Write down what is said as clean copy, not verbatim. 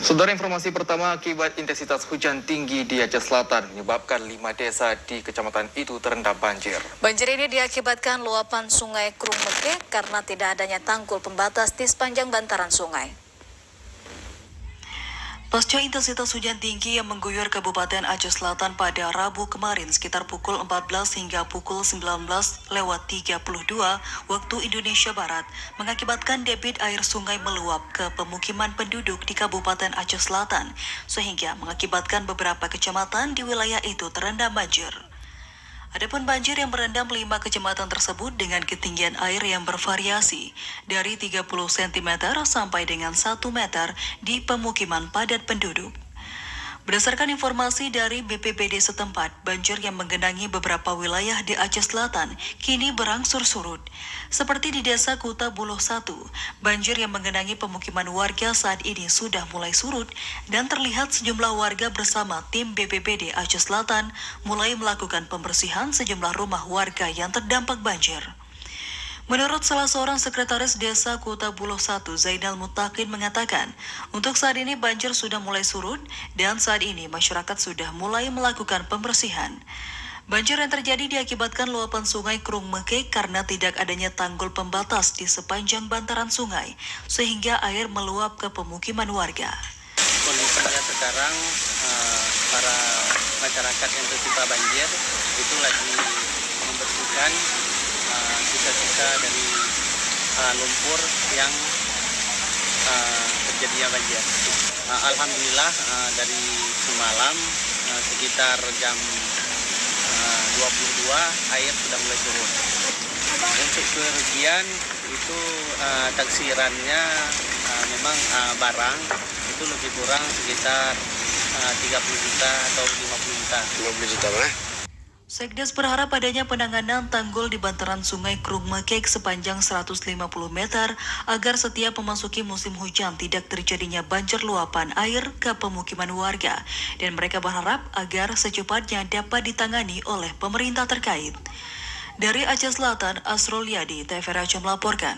Saudara, informasi pertama, akibat intensitas hujan tinggi di Aceh Selatan menyebabkan 5 desa di kecamatan itu terendam banjir. Banjir ini diakibatkan luapan sungai Krung Mekeh karena tidak adanya tanggul pembatas di sepanjang bantaran sungai. Pasca intensitas hujan tinggi yang mengguyur Kabupaten Aceh Selatan pada Rabu kemarin sekitar pukul 14 hingga pukul 19:32 waktu Indonesia Barat mengakibatkan debit air sungai meluap ke pemukiman penduduk di Kabupaten Aceh Selatan sehingga mengakibatkan beberapa kecamatan di wilayah itu terendam banjir. Adapun banjir yang merendam 5 kecamatan tersebut dengan ketinggian air yang bervariasi dari 30 cm sampai dengan 1 meter di pemukiman padat penduduk. Berdasarkan informasi dari BPBD setempat, banjir yang menggenangi beberapa wilayah di Aceh Selatan kini berangsur surut. Seperti di Desa Kuta Buloh 1, banjir yang menggenangi pemukiman warga saat ini sudah mulai surut dan terlihat sejumlah warga bersama tim BPBD Aceh Selatan mulai melakukan pembersihan sejumlah rumah warga yang terdampak banjir. Menurut salah seorang sekretaris desa Kuta Buloh 1, Zainal Mutakin mengatakan, untuk saat ini banjir sudah mulai surut dan saat ini masyarakat sudah mulai melakukan pembersihan. Banjir yang terjadi diakibatkan luapan sungai Krung Mekeh karena tidak adanya tanggul pembatas di sepanjang bantaran sungai, sehingga air meluap ke pemukiman warga. Kondisinya sekarang para masyarakat yang tertimpa banjir itu lagi membersihkan sisa-sisa dari lumpur yang terjadinya banjir. Alhamdulillah dari semalam sekitar jam 22 air sudah mulai turun. Untuk kerugian itu taksirannya memang barang itu lebih kurang sekitar 30 juta atau 50 juta. 50 juta mana? Sekdes berharap adanya penanganan tanggul di bantaran sungai Krung Mekeh sepanjang 150 meter agar setiap memasuki musim hujan tidak terjadinya banjir luapan air ke pemukiman warga dan mereka berharap agar secepatnya dapat ditangani oleh pemerintah terkait. Dari Aceh Selatan, Asrul Yadi, TVRI Aceh melaporkan.